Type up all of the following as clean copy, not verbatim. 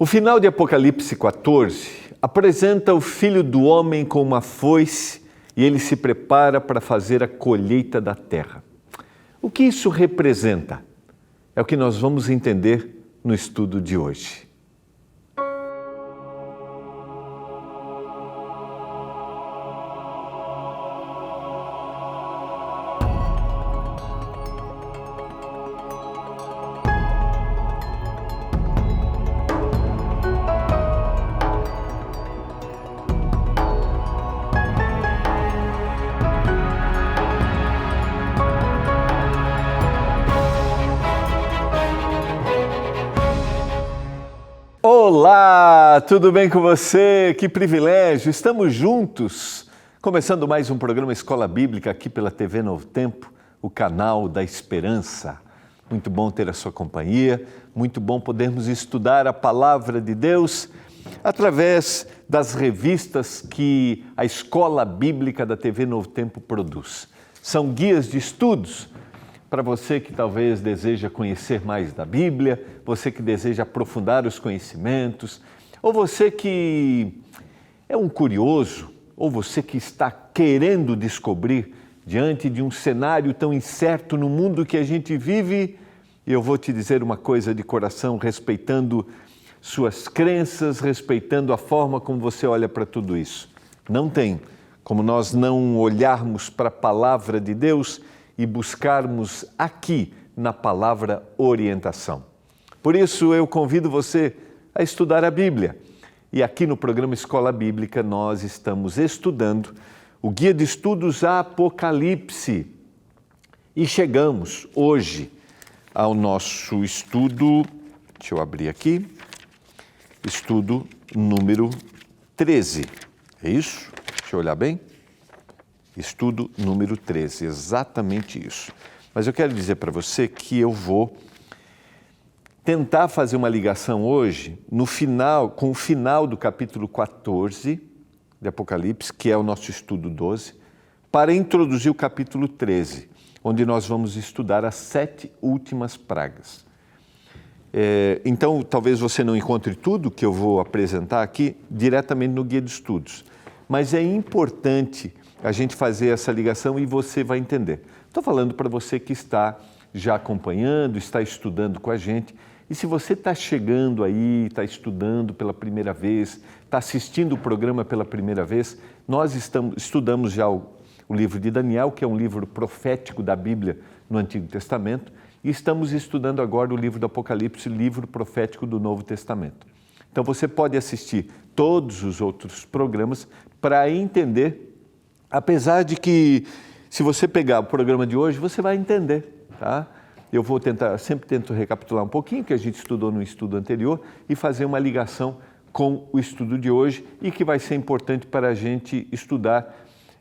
O final de Apocalipse 14 apresenta o Filho do Homem com uma foice e ele se prepara para fazer a colheita da terra. O que isso representa? É o que nós vamos entender no estudo de hoje. Olá, tudo bem com você? Que privilégio! Estamos juntos, começando mais um programa Escola Bíblica aqui pela TV Novo Tempo, o canal da esperança. Muito bom ter a sua companhia, muito bom podermos estudar a Palavra de Deus através das revistas que a Escola Bíblica da TV Novo Tempo produz. São guias de estudos para você que talvez deseja conhecer mais da Bíblia, você que deseja aprofundar os conhecimentos, ou você que é um curioso, ou você que está querendo descobrir diante de um cenário tão incerto no mundo que a gente vive. Eu vou te dizer uma coisa de coração, respeitando suas crenças, respeitando a forma como você olha para tudo isso. Não tem como nós não olharmos para a Palavra de Deus e buscarmos aqui na palavra orientação. Por isso eu convido você a estudar a Bíblia. E aqui no programa Escola Bíblica nós estamos estudando o Guia de Estudos Apocalipse. E chegamos hoje ao nosso estudo, deixa eu abrir aqui, estudo número 13. É isso? Deixa eu olhar bem. Estudo número 13, exatamente isso. Mas eu quero dizer para você que eu vou tentar fazer uma ligação hoje com o final do capítulo 14 de Apocalipse, que é o nosso estudo 12, para introduzir o capítulo 13, onde nós vamos estudar as 7 últimas pragas. Então, talvez você não encontre tudo que eu vou apresentar aqui diretamente no Guia de Estudos, mas é importante a gente fazer essa ligação e você vai entender. Estou falando para você que está já acompanhando, está estudando com a gente. E se você está chegando aí, está estudando pela primeira vez, está assistindo o programa pela primeira vez, nós estudamos já o livro de Daniel, que é um livro profético da Bíblia no Antigo Testamento, e estamos estudando agora o livro do Apocalipse, livro profético do Novo Testamento. Então você pode assistir todos os outros programas para entender. Apesar de que, se você pegar o programa de hoje, você vai entender, tá? Eu vou sempre tento recapitular um pouquinho, que a gente estudou no estudo anterior, e fazer uma ligação com o estudo de hoje, e que vai ser importante para a gente estudar,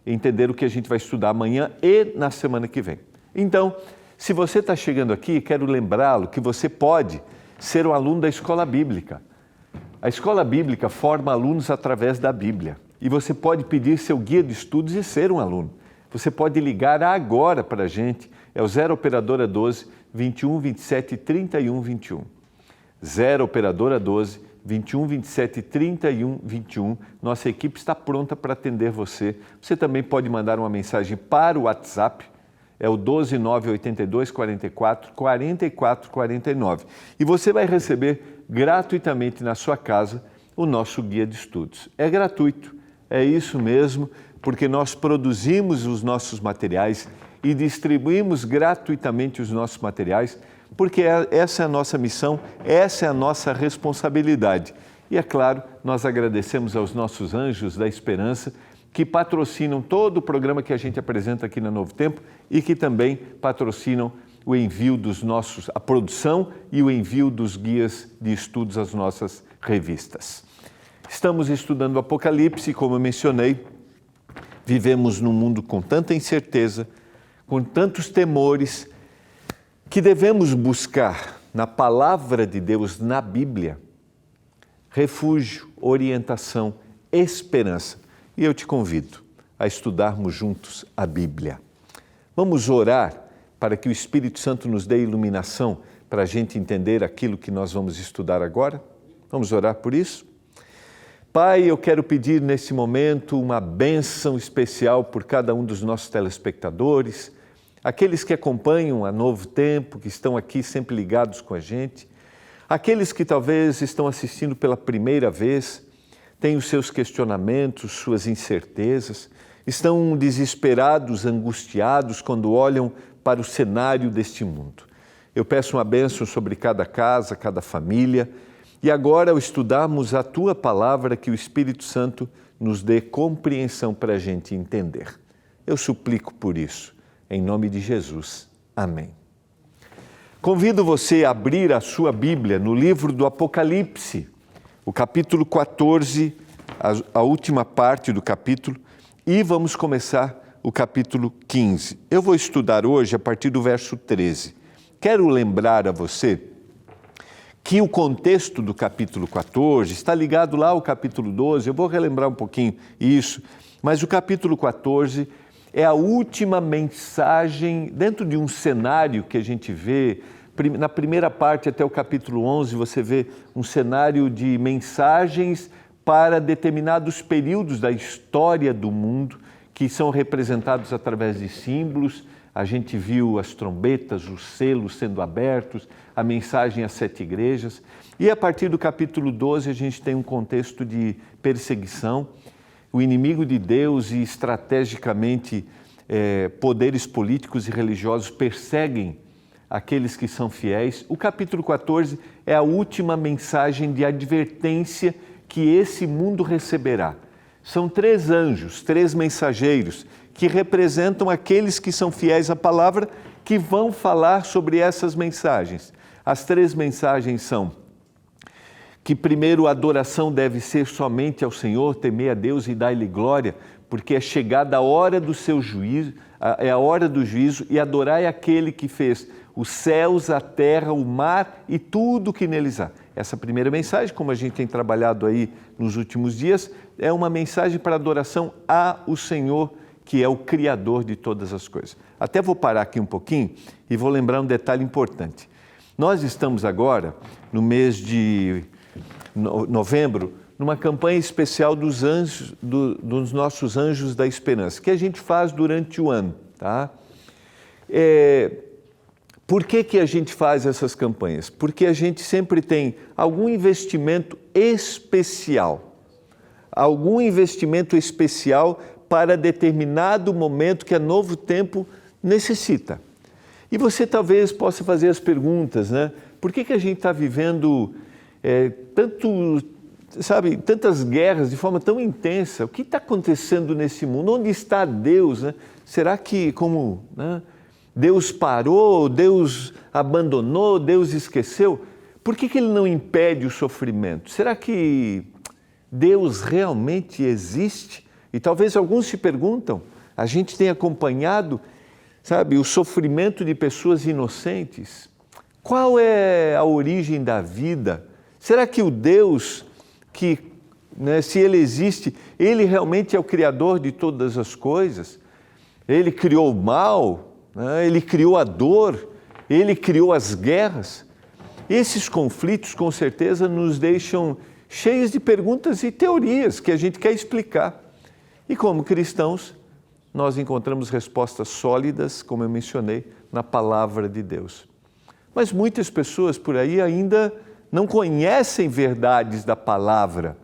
entender o que a gente vai estudar amanhã e na semana que vem. Então, se você está chegando aqui, quero lembrá-lo que você pode ser um aluno da Escola Bíblica. A Escola Bíblica forma alunos através da Bíblia. E você pode pedir seu guia de estudos e ser um aluno. Você pode ligar agora para a gente, é o 0 Operadora 12 21 27 31 21. 0 Operadora 12 21 27 31 21. Nossa equipe está pronta para atender você. Você também pode mandar uma mensagem para o WhatsApp, é o 12 982 44 44 49. E você vai receber gratuitamente na sua casa o nosso guia de estudos. É gratuito. É isso mesmo, porque nós produzimos os nossos materiais e distribuímos gratuitamente os nossos materiais, porque essa é a nossa missão, essa é a nossa responsabilidade. E é claro, nós agradecemos aos nossos anjos da esperança que patrocinam todo o programa que a gente apresenta aqui na Novo Tempo e que também patrocinam o envio a produção e o envio dos guias de estudos às nossas revistas. Estamos estudando o Apocalipse, como eu mencionei, vivemos num mundo com tanta incerteza, com tantos temores, que devemos buscar na Palavra de Deus, na Bíblia, refúgio, orientação, esperança. E eu te convido a estudarmos juntos a Bíblia. Vamos orar para que o Espírito Santo nos dê iluminação para a gente entender aquilo que nós vamos estudar agora? Vamos orar por isso? Pai, eu quero pedir nesse momento uma bênção especial por cada um dos nossos telespectadores, aqueles que acompanham a Novo Tempo, que estão aqui sempre ligados com a gente, aqueles que talvez estão assistindo pela primeira vez, têm os seus questionamentos, suas incertezas, estão desesperados, angustiados quando olham para o cenário deste mundo. Eu peço uma bênção sobre cada casa, cada família, e agora, ao estudarmos a Tua Palavra, que o Espírito Santo nos dê compreensão para a gente entender. Eu suplico por isso, em nome de Jesus. Amém. Convido você a abrir a sua Bíblia no livro do Apocalipse, o capítulo 14, a última parte do capítulo, e vamos começar o capítulo 15. Eu vou estudar hoje a partir do verso 13. Quero lembrar a você que o contexto do capítulo 14 está ligado lá ao capítulo 12, eu vou relembrar um pouquinho isso, mas o capítulo 14 é a última mensagem dentro de um cenário que a gente vê, na primeira parte até o capítulo 11, você vê um cenário de mensagens para determinados períodos da história do mundo, que são representados através de símbolos. A gente viu as trombetas, os selos sendo abertos, a mensagem às 7 igrejas. E a partir do capítulo 12 a gente tem um contexto de perseguição. O inimigo de Deus e estrategicamente poderes políticos e religiosos perseguem aqueles que são fiéis. O capítulo 14 é a última mensagem de advertência que esse mundo receberá. São 3 anjos, 3 mensageiros, que representam aqueles que são fiéis à palavra, que vão falar sobre essas mensagens. As 3 mensagens são que primeiro a adoração deve ser somente ao Senhor, temer a Deus e dar-lhe glória, porque é chegada a hora do seu juízo, é a hora do juízo, e adorai aquele que fez os céus, a terra, o mar e tudo que neles há. Essa primeira mensagem, como a gente tem trabalhado aí nos últimos dias, é uma mensagem para adoração ao Senhor, que é o Criador de todas as coisas. Até vou parar aqui um pouquinho e vou lembrar um detalhe importante. Nós estamos agora, no mês de novembro, numa campanha especial dos anjos, dos nossos Anjos da Esperança, que a gente faz durante o ano, tá? Por que a gente faz essas campanhas? Porque a gente sempre tem algum investimento especial, para determinado momento que a Novo Tempo necessita. E você talvez possa fazer as perguntas, né? Por que a gente está vivendo tantas guerras de forma tão intensa? O que está acontecendo nesse mundo? Onde está Deus, né? Será que Deus parou, Deus abandonou, Deus esqueceu? Por que Ele não impede o sofrimento? Será que Deus realmente existe? E talvez alguns se perguntam, a gente tem acompanhado, o sofrimento de pessoas inocentes. Qual é a origem da vida? Será que o Deus, se Ele existe, Ele realmente é o Criador de todas as coisas? Ele criou o mal, Ele criou a dor, Ele criou as guerras? Esses conflitos, com certeza, nos deixam cheios de perguntas e teorias que a gente quer explicar. E como cristãos, nós encontramos respostas sólidas, como eu mencionei, na Palavra de Deus. Mas muitas pessoas por aí ainda não conhecem verdades da Palavra,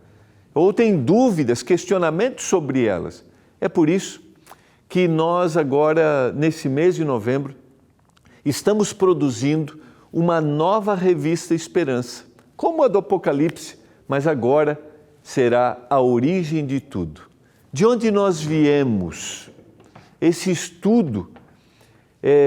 ou têm dúvidas, questionamentos sobre elas. É por isso que nós agora, nesse mês de novembro, estamos produzindo uma nova revista Esperança, como a do Apocalipse, mas agora será a origem de tudo. De onde nós viemos? Esse estudo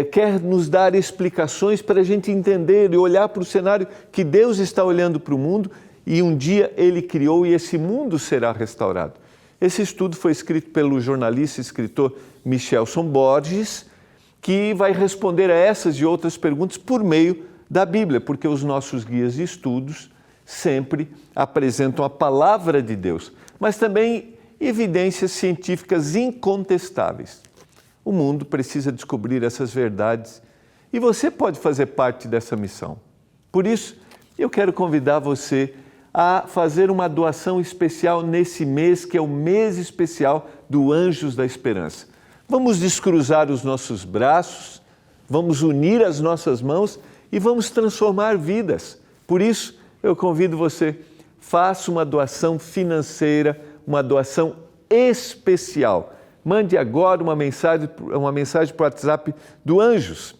quer nos dar explicações para a gente entender e olhar para o cenário que Deus está olhando para o mundo e um dia Ele criou e esse mundo será restaurado. Esse estudo foi escrito pelo jornalista e escritor Michelson Borges, que vai responder a essas e outras perguntas por meio da Bíblia, porque os nossos guias de estudos sempre apresentam a palavra de Deus, mas também evidências científicas incontestáveis. O mundo precisa descobrir essas verdades e você pode fazer parte dessa missão. Por isso, eu quero convidar você a fazer uma doação especial nesse mês, que é o mês especial do Anjos da Esperança. Vamos descruzar os nossos braços, vamos unir as nossas mãos e vamos transformar vidas. Por isso, eu convido você, faça uma doação financeira, uma doação especial. Mande agora uma mensagem para o WhatsApp do Anjos.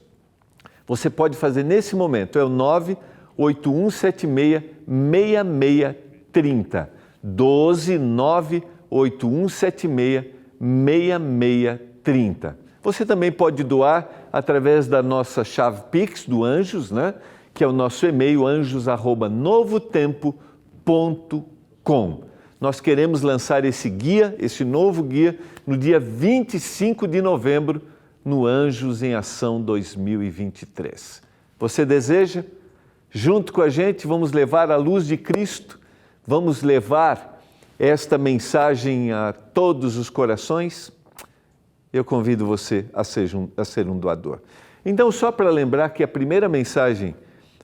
Você pode fazer nesse momento, é o 981766630. 12981766630. Você também pode doar através da nossa chave Pix do Anjos, né? Que é o nosso e-mail anjos@novotempo.com. Nós queremos lançar esse novo guia, no dia 25 de novembro, no Anjos em Ação 2023. Você deseja? Junto com a gente, vamos levar a luz de Cristo, vamos levar esta mensagem a todos os corações? Eu convido você a ser um doador. Então, só para lembrar que a primeira mensagem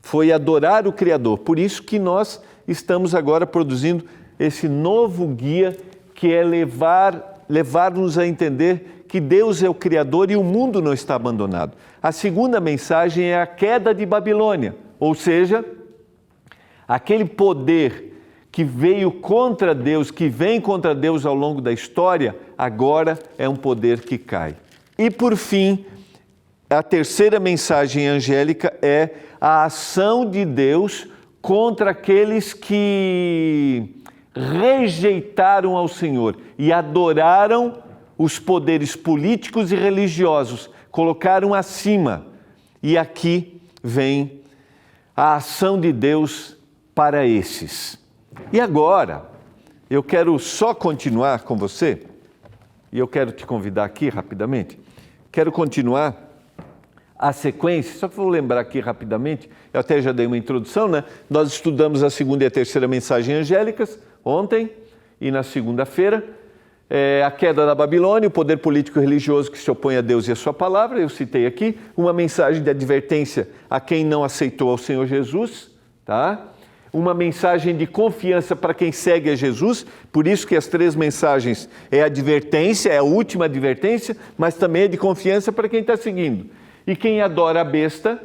foi adorar o Criador, por isso que nós estamos agora produzindo esse novo guia, que é levar-nos a entender que Deus é o Criador e o mundo não está abandonado. A segunda mensagem é a queda de Babilônia, ou seja, aquele poder que veio contra Deus, que vem contra Deus ao longo da história, agora é um poder que cai. E por fim, a terceira mensagem angélica é a ação de Deus contra aqueles que rejeitaram ao Senhor e adoraram os poderes políticos e religiosos, colocaram acima. E aqui vem a ação de Deus para esses. E agora, eu quero só continuar com você, e eu quero te convidar aqui rapidamente, quero continuar a sequência, só que vou lembrar aqui rapidamente, eu até já dei uma introdução, né? Nós estudamos a segunda e a terceira mensagem angélicas ontem e na segunda-feira, a queda da Babilônia, o poder político e religioso que se opõe a Deus e a sua palavra, eu citei aqui, uma mensagem de advertência a quem não aceitou ao Senhor Jesus, tá? Uma mensagem de confiança para quem segue a Jesus, por isso que as três mensagens é advertência, é a última advertência, mas também é de confiança para quem está seguindo. E quem adora a besta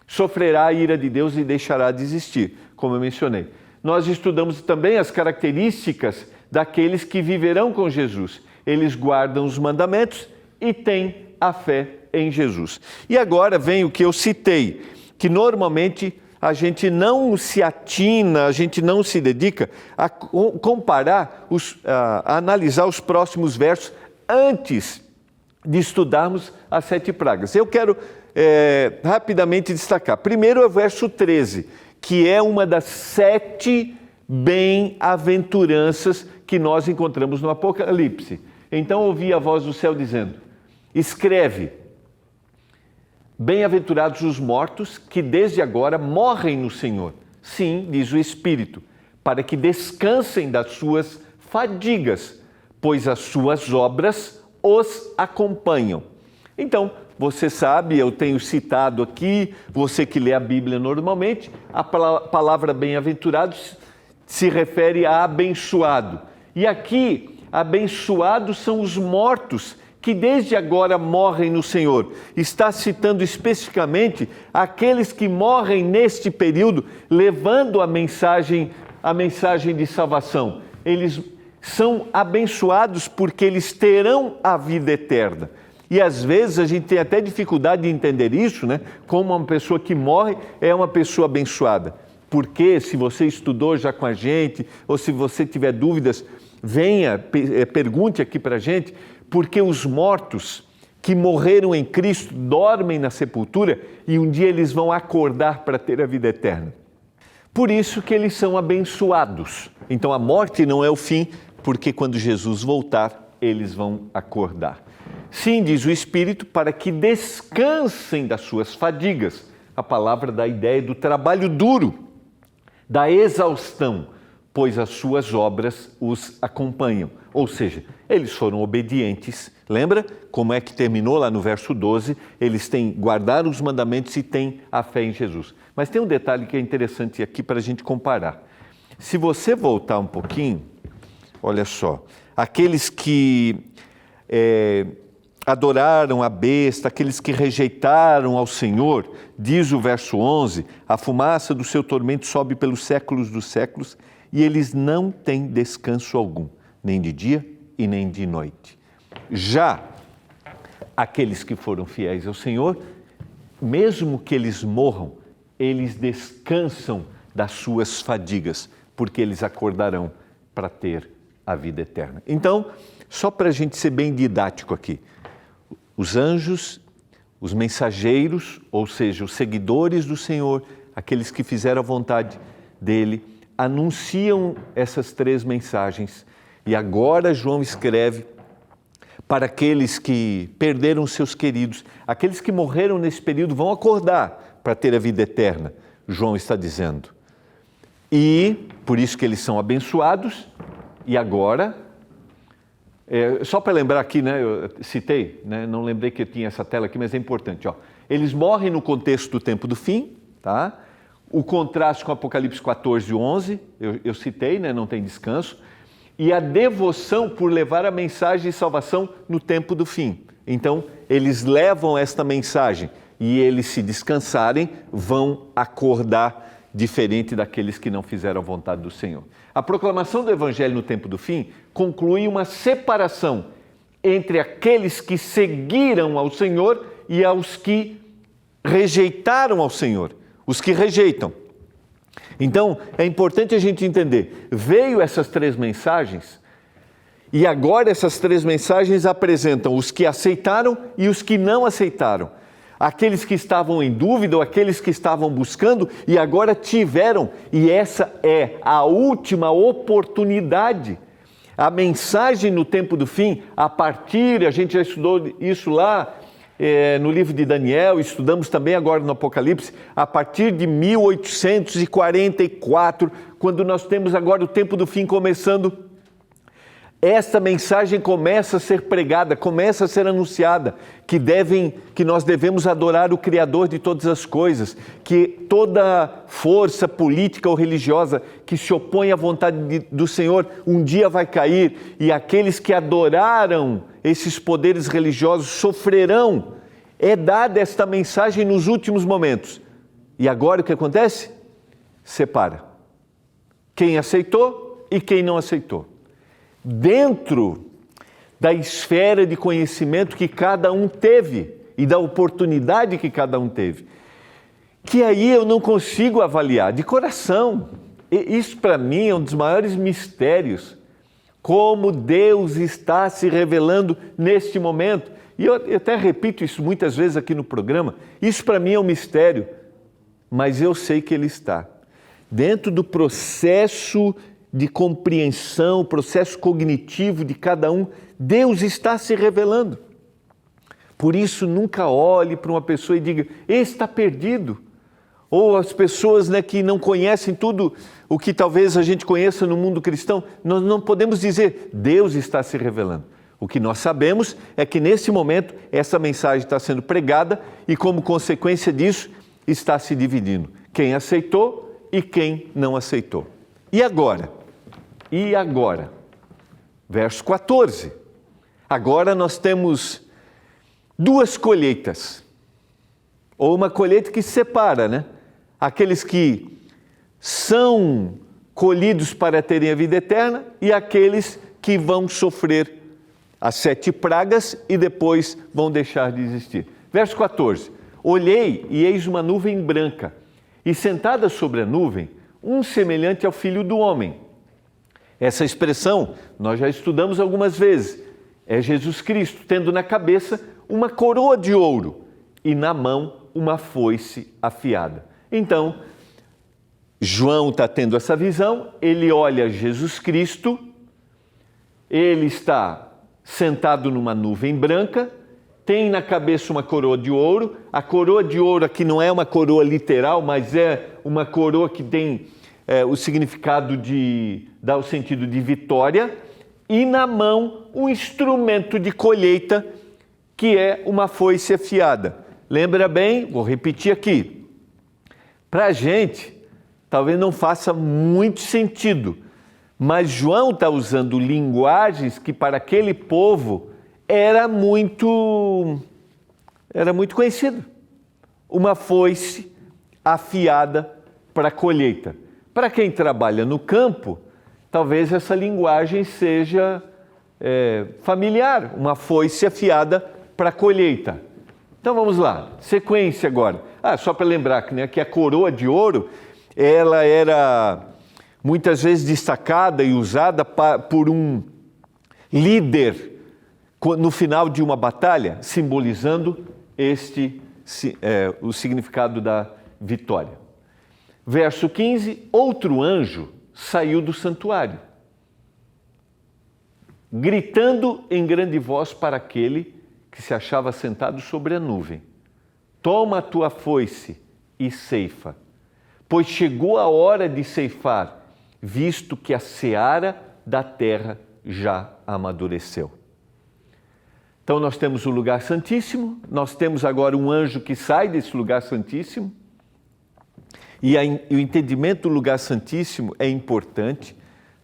sofrerá a ira de Deus e deixará de existir, como eu mencionei. Nós estudamos também as características daqueles que viverão com Jesus. Eles guardam os mandamentos e têm a fé em Jesus. E agora vem o que eu citei, que normalmente a gente não se atina, a gente não se dedica a comparar, a analisar os próximos versos antes de estudarmos as 7 pragas. Eu quero rapidamente destacar. Primeiro é o verso 13, que é uma das 7 bem-aventuranças que nós encontramos no Apocalipse. Então ouvi a voz do céu dizendo: escreve, bem-aventurados os mortos que desde agora morrem no Senhor. Sim, diz o Espírito, para que descansem das suas fadigas, pois as suas obras os acompanham. Então, você sabe, eu tenho citado aqui, você que lê a Bíblia normalmente, a palavra bem-aventurado se refere a abençoado. E aqui, abençoados são os mortos que desde agora morrem no Senhor. Está citando especificamente aqueles que morrem neste período, levando a mensagem de salvação. Eles são abençoados porque eles terão a vida eterna. E às vezes a gente tem até dificuldade de entender isso, né? Como uma pessoa que morre é uma pessoa abençoada. Porque se você estudou já com a gente, ou se você tiver dúvidas, venha, pergunte aqui para a gente, porque os mortos que morreram em Cristo dormem na sepultura e um dia eles vão acordar para ter a vida eterna. Por isso que eles são abençoados. Então a morte não é o fim, porque quando Jesus voltar, eles vão acordar. Sim, diz o Espírito, para que descansem das suas fadigas. A palavra dá a ideia do trabalho duro, da exaustão, pois as suas obras os acompanham. Ou seja, eles foram obedientes. Lembra como é que terminou lá no verso 12? Eles guardaram os mandamentos e têm a fé em Jesus. Mas tem um detalhe que é interessante aqui para a gente comparar. Se você voltar um pouquinho, olha só, aqueles que adoraram a besta, aqueles que rejeitaram ao Senhor, diz o verso 11, a fumaça do seu tormento sobe pelos séculos dos séculos e eles não têm descanso algum, nem de dia e nem de noite. Já aqueles que foram fiéis ao Senhor, mesmo que eles morram, eles descansam das suas fadigas, porque eles acordarão para ter a vida eterna. Então, só para a gente ser bem didático aqui, os anjos, os mensageiros, ou seja, os seguidores do Senhor, aqueles que fizeram a vontade dele, anunciam essas 3 mensagens. E agora João escreve para aqueles que perderam seus queridos, aqueles que morreram nesse período vão acordar para ter a vida eterna, João está dizendo. E por isso que eles são abençoados. E agora, só para lembrar aqui, né, eu citei, né, não lembrei que eu tinha essa tela aqui, mas é importante. Ó. Eles morrem no contexto do tempo do fim, tá? O contraste com Apocalipse 14 e 11, eu citei, né, não tem descanso. E a devoção por levar a mensagem de salvação no tempo do fim. Então, eles levam esta mensagem e eles, se descansarem, vão acordar diferente daqueles que não fizeram a vontade do Senhor. A proclamação do Evangelho no tempo do fim conclui uma separação entre aqueles que seguiram ao Senhor e aos que rejeitaram ao Senhor, os que rejeitam. Então, é importante a gente entender, veio essas 3 mensagens e agora essas 3 mensagens apresentam os que aceitaram e os que não aceitaram. Aqueles que estavam em dúvida ou aqueles que estavam buscando e agora tiveram. E essa é a última oportunidade. A mensagem no tempo do fim, a gente já estudou isso lá, no livro de Daniel, estudamos também agora no Apocalipse, a partir de 1844, quando nós temos agora o tempo do fim começando, esta mensagem começa a ser pregada, começa a ser anunciada, que nós devemos adorar o Criador de todas as coisas, que toda força política ou religiosa que se opõe à vontade do Senhor um dia vai cair, e aqueles que adoraram esses poderes religiosos sofrerão. É dada esta mensagem nos últimos momentos. E agora o que acontece? Separa. Quem aceitou e quem não aceitou. Dentro da esfera de conhecimento que cada um teve e da oportunidade que cada um teve. Que aí eu não consigo avaliar de coração. Isso para mim é um dos maiores mistérios. Como Deus está se revelando neste momento. E eu até repito isso muitas vezes aqui no programa. Isso para mim é um mistério, mas eu sei que Ele está. Dentro do processo de compreensão, processo cognitivo de cada um, Deus está se revelando. Por isso, nunca olhe para uma pessoa e diga, esse está perdido. Ou as pessoas, né, que não conhecem tudo o que talvez a gente conheça no mundo cristão, nós não podemos dizer, Deus está se revelando. O que nós sabemos é que nesse momento essa mensagem está sendo pregada e como consequência disso está se dividindo. Quem aceitou e quem não aceitou. E agora? Verso 14. Agora nós temos 2 colheitas. Ou uma colheita que se separa, né? Aqueles que são colhidos para terem a vida eterna e aqueles que vão sofrer as 7 pragas e depois vão deixar de existir. Verso 14. Olhei e eis uma nuvem branca, e sentada sobre a nuvem, um semelhante ao Filho do Homem. Essa expressão nós já estudamos algumas vezes. É Jesus Cristo, tendo na cabeça uma coroa de ouro e na mão uma foice afiada. Então, João está tendo essa visão, ele olha Jesus Cristo, ele está sentado numa nuvem branca, tem na cabeça uma coroa de ouro. A coroa de ouro aqui não é uma coroa literal, mas é uma coroa que tem o significado dá o sentido de vitória, e na mão um instrumento de colheita, que é uma foice afiada. Lembra bem, vou repetir aqui, para a gente, talvez não faça muito sentido, mas João está usando linguagens que para aquele povo era muito conhecido. Uma foice afiada para a colheita. Para quem trabalha no campo, talvez essa linguagem seja familiar, uma foice afiada para a colheita. Então vamos lá, sequência agora. Só para lembrar que a coroa de ouro, ela era muitas vezes destacada e usada por um líder no final de uma batalha, simbolizando o significado da vitória. Verso 15, outro anjo saiu do santuário, gritando em grande voz para aquele que se achava sentado sobre a nuvem: toma a tua foice e ceifa, pois chegou a hora de ceifar, visto que a seara da terra já amadureceu. Então nós temos o lugar santíssimo, nós temos agora um anjo que sai desse lugar santíssimo, e o entendimento do lugar santíssimo é importante.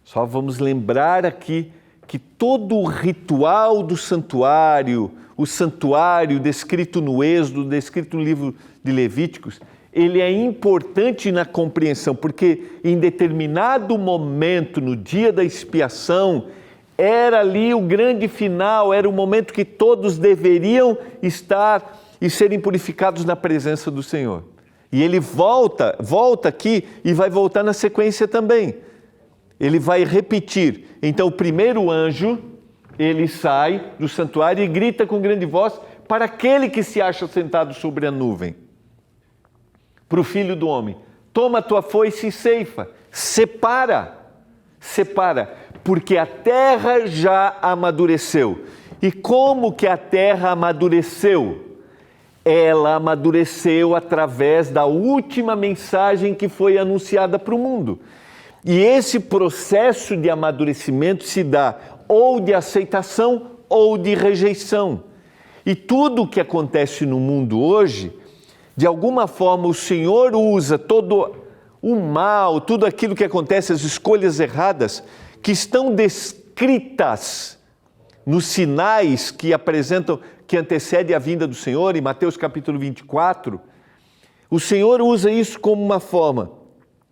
Só vamos lembrar aqui que todo o ritual do santuário, o santuário descrito no Êxodo, descrito no livro de Levíticos, ele é importante na compreensão, porque em determinado momento, no dia da expiação, era ali o grande final, era o momento que todos deveriam estar e serem purificados na presença do Senhor. E ele volta aqui e vai voltar na sequência também. Ele vai repetir. Então o primeiro anjo, ele sai do santuário e grita com grande voz para aquele que se acha sentado sobre a nuvem, para o Filho do Homem: toma a tua foice e ceifa, separa, porque a terra já amadureceu. E como que a terra amadureceu? Ela amadureceu através da última mensagem que foi anunciada para o mundo. E esse processo de amadurecimento se dá ou de aceitação ou de rejeição. E tudo o que acontece no mundo hoje, de alguma forma o Senhor usa todo o mal, tudo aquilo que acontece, as escolhas erradas, que estão descritas nos sinais que antecedem a vinda do Senhor, em Mateus capítulo 24, o Senhor usa isso como uma forma.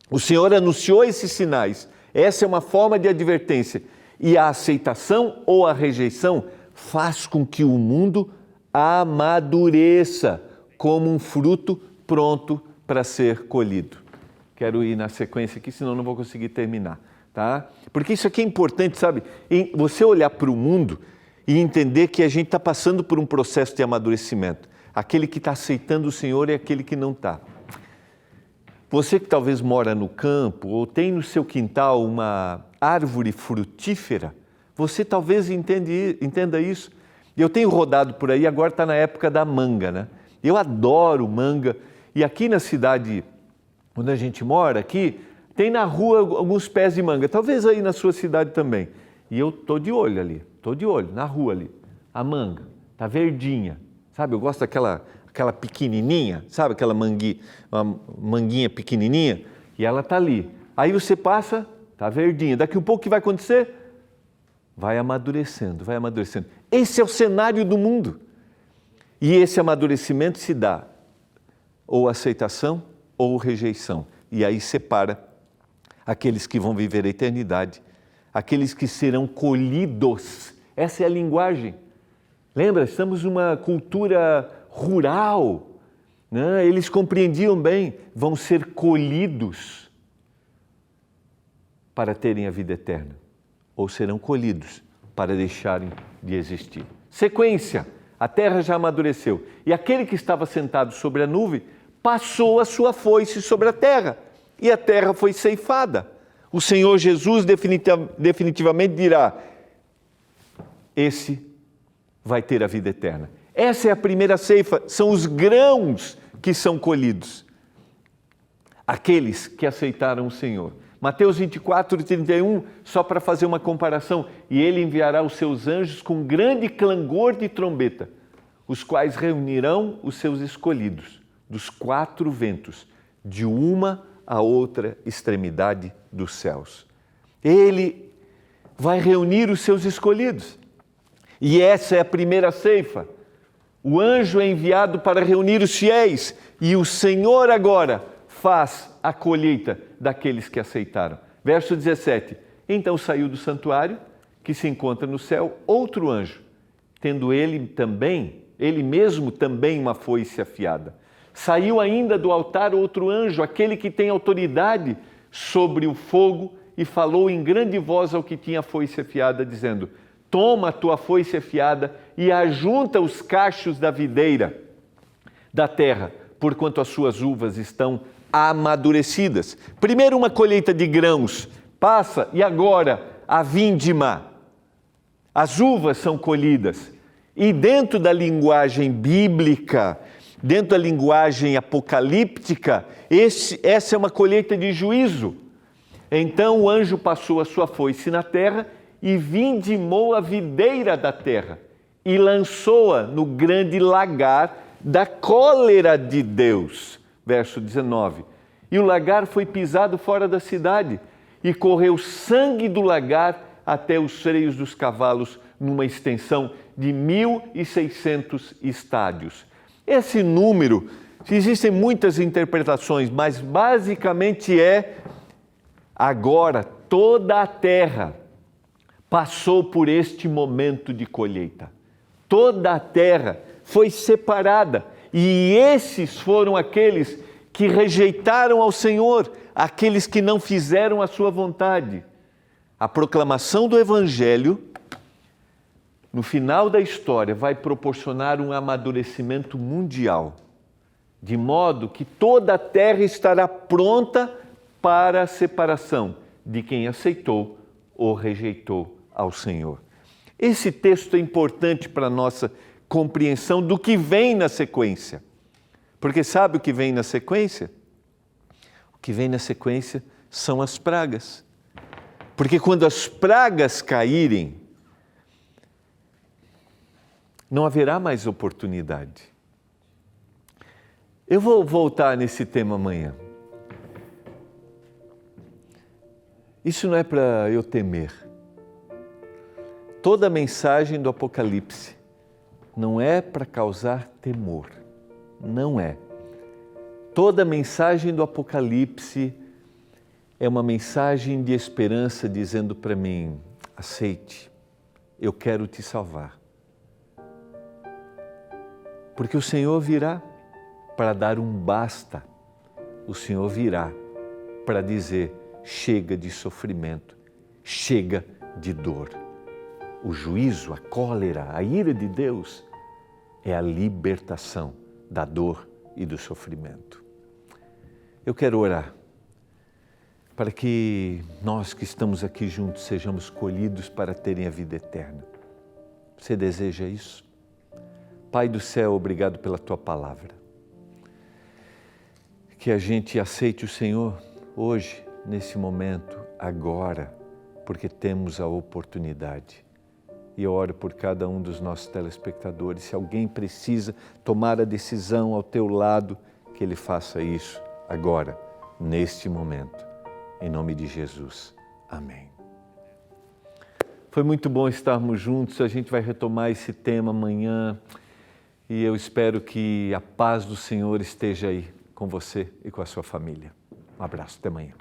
O Senhor anunciou esses sinais. Essa é uma forma de advertência. E a aceitação ou a rejeição faz com que o mundo amadureça como um fruto pronto para ser colhido. Quero ir na sequência aqui, senão não vou conseguir terminar, tá? Porque isso aqui é importante, sabe? Você olhar para o mundo e entender que a gente está passando por um processo de amadurecimento. Aquele que está aceitando o Senhor e aquele que não está. Você que talvez mora no campo ou tem no seu quintal uma árvore frutífera, você talvez entenda isso. Eu tenho rodado por aí, agora está na época da manga, né? Eu adoro manga. E aqui na cidade onde a gente mora, aqui, tem na rua alguns pés de manga. Talvez aí na sua cidade também. E eu estou de olho ali, na rua ali. A manga está verdinha, sabe? Eu gosto daquela pequenininha, sabe? Aquela manguinha pequenininha. E ela está ali. Aí você passa, está verdinha. Daqui um pouco o que vai acontecer? Vai amadurecendo. Esse é o cenário do mundo. E esse amadurecimento se dá ou aceitação ou rejeição. E aí separa aqueles que vão viver a eternidade, aqueles que serão colhidos. Essa é a linguagem. Lembra, estamos numa cultura rural, né? Eles compreendiam bem, vão ser colhidos para terem a vida eterna, ou serão colhidos para deixarem de existir. Sequência, a terra já amadureceu, e aquele que estava sentado sobre a nuvem passou a sua foice sobre a terra, e a terra foi ceifada. O Senhor Jesus definitivamente dirá: esse vai ter a vida eterna. Essa é a primeira ceifa, são os grãos que são colhidos. Aqueles que aceitaram o Senhor. Mateus 24, 31, só para fazer uma comparação: e ele enviará os seus anjos com grande clangor de trombeta, os quais reunirão os seus escolhidos dos 4 ventos, de uma à outra extremidade dos céus. Ele vai reunir os seus escolhidos. E essa é a primeira ceifa. O anjo é enviado para reunir os fiéis e o Senhor agora faz a colheita daqueles que aceitaram. Verso 17. Então saiu do santuário, que se encontra no céu, outro anjo, tendo ele mesmo também uma foice afiada. Saiu ainda do altar outro anjo, aquele que tem autoridade sobre o fogo, e falou em grande voz ao que tinha a foice afiada, dizendo: toma a tua foice afiada e ajunta os cachos da videira da terra, porquanto as suas uvas estão amadurecidas. Primeiro uma colheita de grãos passa e agora a vindima. As uvas são colhidas. E dentro da linguagem bíblica, dentro da linguagem apocalíptica, essa é uma colheita de juízo. Então o anjo passou a sua foice na terra e vindimou a videira da terra e lançou-a no grande lagar da cólera de Deus. Verso 19. E o lagar foi pisado fora da cidade e correu sangue do lagar até os freios dos cavalos numa extensão de 1.600 estádios. Esse número, existem muitas interpretações, mas basicamente agora toda a terra passou por este momento de colheita. Toda a terra foi separada e esses foram aqueles que rejeitaram ao Senhor, aqueles que não fizeram a sua vontade. A proclamação do Evangelho, no final da história, vai proporcionar um amadurecimento mundial, de modo que toda a terra estará pronta para a separação de quem aceitou ou rejeitou ao Senhor. Esse texto é importante para a nossa compreensão do que vem na sequência. Porque sabe o que vem na sequência? O que vem na sequência são as pragas. Porque quando as pragas caírem, não haverá mais oportunidade. Eu vou voltar nesse tema amanhã. Isso não é para eu temer. Toda a mensagem do Apocalipse não é para causar temor. Não é. Toda a mensagem do Apocalipse é uma mensagem de esperança dizendo para mim: aceite, eu quero te salvar. Porque o Senhor virá para dar um basta. O Senhor virá para dizer: chega de sofrimento, chega de dor. O juízo, a cólera, a ira de Deus é a libertação da dor e do sofrimento. Eu quero orar para que nós que estamos aqui juntos sejamos colhidos para terem a vida eterna. Você deseja isso? Pai do céu, obrigado pela Tua palavra. Que a gente aceite o Senhor hoje, nesse momento, agora, porque temos a oportunidade. E eu oro por cada um dos nossos telespectadores. Se alguém precisa tomar a decisão ao teu lado, que ele faça isso agora, neste momento. Em nome de Jesus. Amém. Foi muito bom estarmos juntos. A gente vai retomar esse tema amanhã. E eu espero que a paz do Senhor esteja aí com você e com a sua família. Um abraço. Até amanhã.